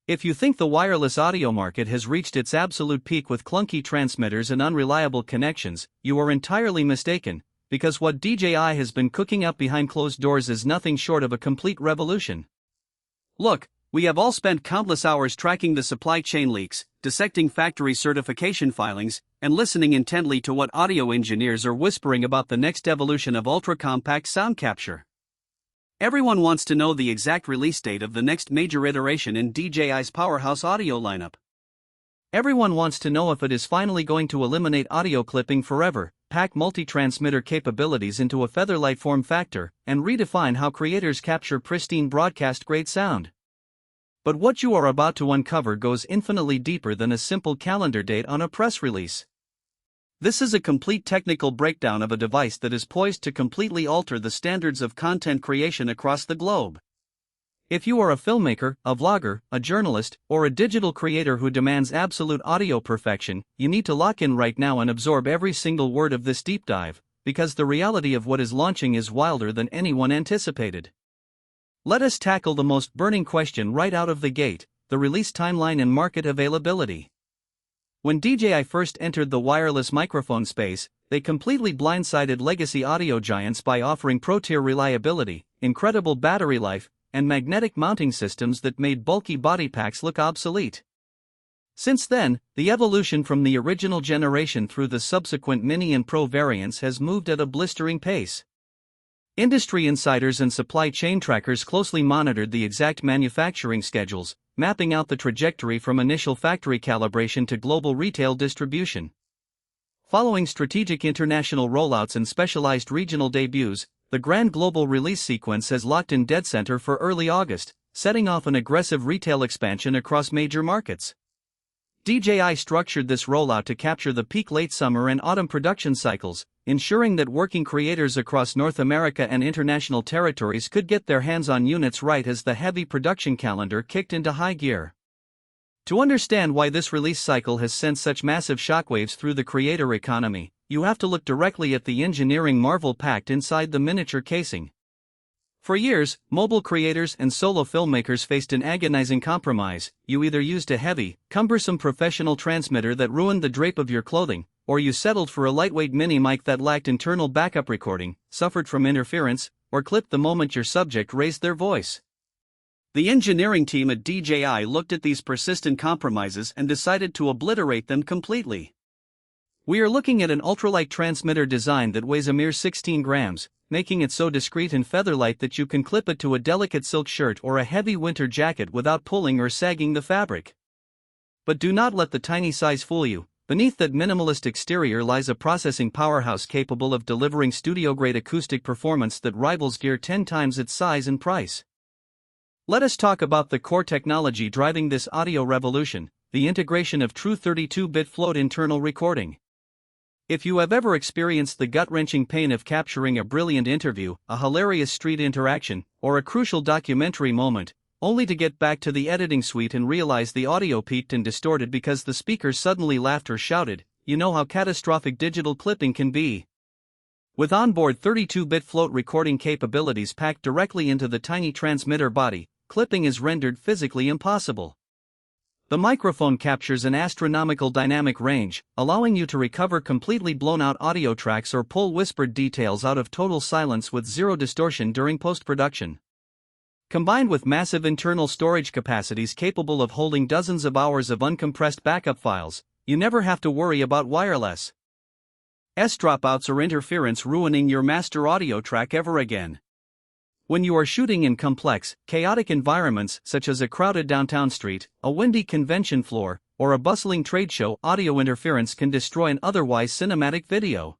If you think the wireless audio market has reached its absolute peak with clunky transmitters and unreliable connections, you are entirely mistaken, because what DJI has been cooking up behind closed doors is nothing short of a complete revolution. Look, we have all spent countless hours tracking the supply chain leaks, dissecting factory certification filings, and listening intently to what audio engineers are whispering about the next evolution of ultra-compact sound capture. Everyone wants to know the exact release date of the next major iteration in DJI's powerhouse audio lineup. Everyone wants to know if it is finally going to eliminate audio clipping forever, pack multi-transmitter capabilities into a featherlight form factor, and redefine how creators capture pristine broadcast-grade sound. But what you are about to uncover goes infinitely deeper than a simple calendar date on a press release. This is a complete technical breakdown of a device that is poised to completely alter the standards of content creation across the globe. If you are a filmmaker, a vlogger, a journalist, or a digital creator who demands absolute audio perfection, you need to lock in right now and absorb every single word of this deep dive, because the reality of what is launching is wilder than anyone anticipated. Let us tackle the most burning question right out of the gate: the release timeline and market availability. When DJI first entered the wireless microphone space, they completely blindsided legacy audio giants by offering pro-tier reliability, incredible battery life, and magnetic mounting systems that made bulky body packs look obsolete. Since then, the evolution from the original generation through the subsequent Mini and Pro variants has moved at a blistering pace. Industry insiders and supply chain trackers closely monitored the exact manufacturing schedules, mapping out the trajectory from initial factory calibration to global retail distribution. Following strategic international rollouts and specialized regional debuts, the grand global release sequence has locked in dead center for early August, setting off an aggressive retail expansion across major markets. DJI structured this rollout to capture the peak late summer and autumn production cycles, ensuring that working creators across North America and international territories could get their hands on units right as the heavy production calendar kicked into high gear. To understand why this release cycle has sent such massive shockwaves through the creator economy, you have to look directly at the engineering marvel packed inside the miniature casing. For years, mobile creators and solo filmmakers faced an agonizing compromise: you either used a heavy, cumbersome professional transmitter that ruined the drape of your clothing, or you settled for a lightweight mini mic that lacked internal backup recording, suffered from interference, or clipped the moment your subject raised their voice. The engineering team at DJI looked at these persistent compromises and decided to obliterate them completely. We are looking at an ultralight transmitter design that weighs a mere 16 grams, making it so discreet and featherlight that you can clip it to a delicate silk shirt or a heavy winter jacket without pulling or sagging the fabric. But do not let the tiny size fool you. Beneath that minimalist exterior lies a processing powerhouse capable of delivering studio-grade acoustic performance that rivals gear 10 times its size and price. Let us talk about the core technology driving this audio revolution: the integration of true 32-bit float internal recording. If you have ever experienced the gut-wrenching pain of capturing a brilliant interview, a hilarious street interaction, or a crucial documentary moment, only to get back to the editing suite and realize the audio peaked and distorted because the speaker suddenly laughed or shouted, you know how catastrophic digital clipping can be. With onboard 32-bit float recording capabilities packed directly into the tiny transmitter body, clipping is rendered physically impossible. The microphone captures an astronomical dynamic range, allowing you to recover completely blown-out audio tracks or pull whispered details out of total silence with zero distortion during post-production. Combined with massive internal storage capacities capable of holding dozens of hours of uncompressed backup files, you never have to worry about wireless dropouts or interference ruining your master audio track ever again. When you are shooting in complex, chaotic environments such as a crowded downtown street, a windy convention floor, or a bustling trade show, audio interference can destroy an otherwise cinematic video.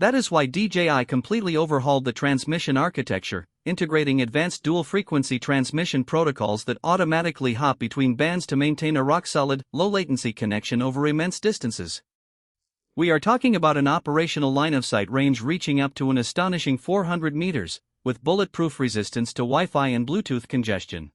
That is why DJI completely overhauled the transmission architecture, integrating advanced dual-frequency transmission protocols that automatically hop between bands to maintain a rock-solid, low-latency connection over immense distances. We are talking about an operational line-of-sight range reaching up to an astonishing 400 meters, with bulletproof resistance to Wi-Fi and Bluetooth congestion.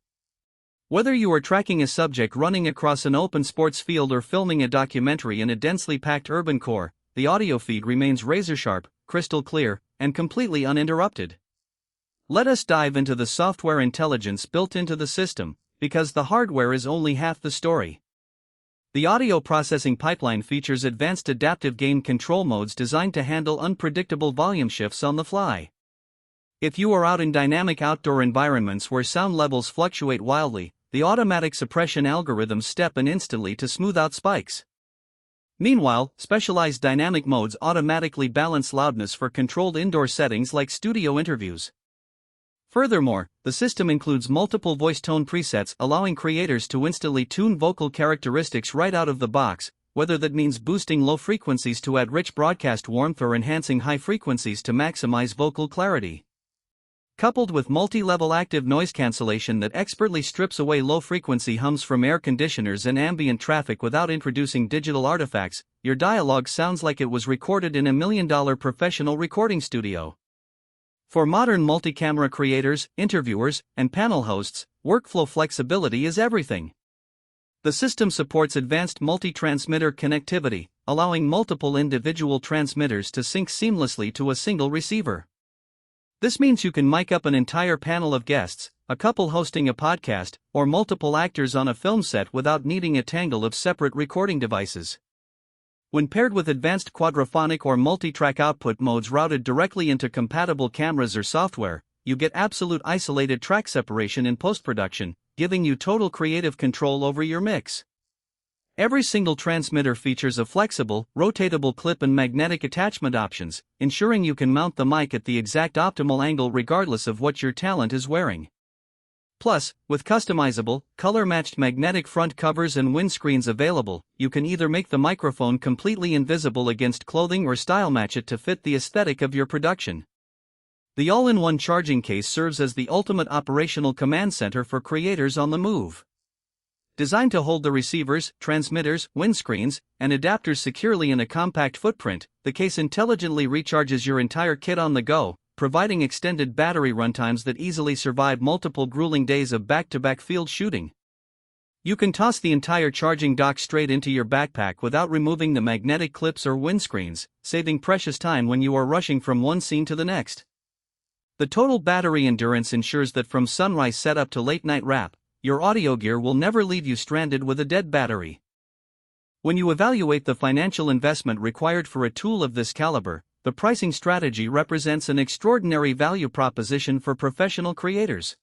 Whether you are tracking a subject running across an open sports field or filming a documentary in a densely packed urban core, the audio feed remains razor-sharp, crystal clear, and completely uninterrupted. Let us dive into the software intelligence built into the system, because the hardware is only half the story. The audio processing pipeline features advanced adaptive gain control modes designed to handle unpredictable volume shifts on the fly. If you are out in dynamic outdoor environments where sound levels fluctuate wildly, the automatic suppression algorithms step in instantly to smooth out spikes. Meanwhile, specialized dynamic modes automatically balance loudness for controlled indoor settings like studio interviews. Furthermore, the system includes multiple voice tone presets allowing creators to instantly tune vocal characteristics right out of the box, whether that means boosting low frequencies to add rich broadcast warmth or enhancing high frequencies to maximize vocal clarity. Coupled with multi-level active noise cancellation that expertly strips away low-frequency hums from air conditioners and ambient traffic without introducing digital artifacts, your dialogue sounds like it was recorded in $1 million professional recording studio. For modern multi-camera creators, interviewers, and panel hosts, workflow flexibility is everything. The system supports advanced multi-transmitter connectivity, allowing multiple individual transmitters to sync seamlessly to a single receiver. This means you can mic up an entire panel of guests, a couple hosting a podcast, or multiple actors on a film set without needing a tangle of separate recording devices. When paired with advanced quadraphonic or multi-track output modes routed directly into compatible cameras or software, you get absolute isolated track separation in post-production, giving you total creative control over your mix. Every single transmitter features a flexible, rotatable clip and magnetic attachment options, ensuring you can mount the mic at the exact optimal angle regardless of what your talent is wearing. Plus, with customizable, color-matched magnetic front covers and windscreens available, you can either make the microphone completely invisible against clothing or style match it to fit the aesthetic of your production. The all-in-one charging case serves as the ultimate operational command center for creators on the move. Designed to hold the receivers, transmitters, windscreens, and adapters securely in a compact footprint, the case intelligently recharges your entire kit on the go, providing extended battery runtimes that easily survive multiple grueling days of back-to-back field shooting. You can toss the entire charging dock straight into your backpack without removing the magnetic clips or windscreens, saving precious time when you are rushing from one scene to the next. The total battery endurance ensures that from sunrise setup to late-night wrap, your audio gear will never leave you stranded with a dead battery. When you evaluate the financial investment required for a tool of this caliber, the pricing strategy represents an extraordinary value proposition for professional creators.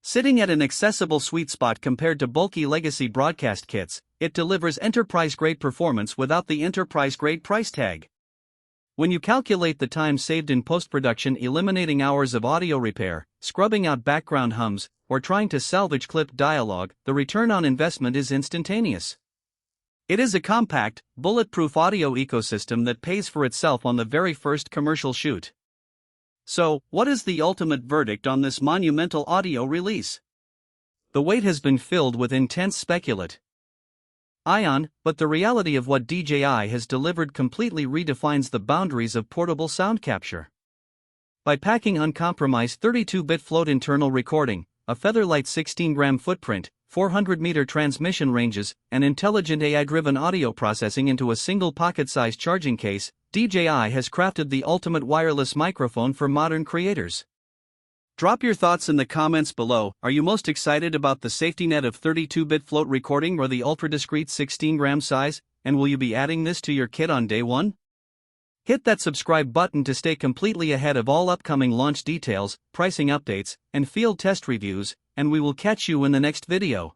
Sitting at an accessible sweet spot compared to bulky legacy broadcast kits, it delivers enterprise-grade performance without the enterprise-grade price tag. When you calculate the time saved in post-production eliminating hours of audio repair, scrubbing out background hums, or trying to salvage clipped dialogue, the return on investment is instantaneous. It is a compact, bulletproof audio ecosystem that pays for itself on the very first commercial shoot. So, what is the ultimate verdict on this monumental audio release? The wait has been filled with intense speculation. But the reality of what DJI has delivered completely redefines the boundaries of portable sound capture. By packing uncompromised 32-bit float internal recording, a featherlight 16-gram footprint, 400-meter transmission ranges, and intelligent AI-driven audio processing into a single pocket-sized charging case, DJI has crafted the ultimate wireless microphone for modern creators. Drop your thoughts in the comments below. Are you most excited about the safety net of 32-bit float recording or the ultra-discreet 16-gram size, and will you be adding this to your kit on day one? Hit that subscribe button to stay completely ahead of all upcoming launch details, pricing updates, and field test reviews, and we will catch you in the next video.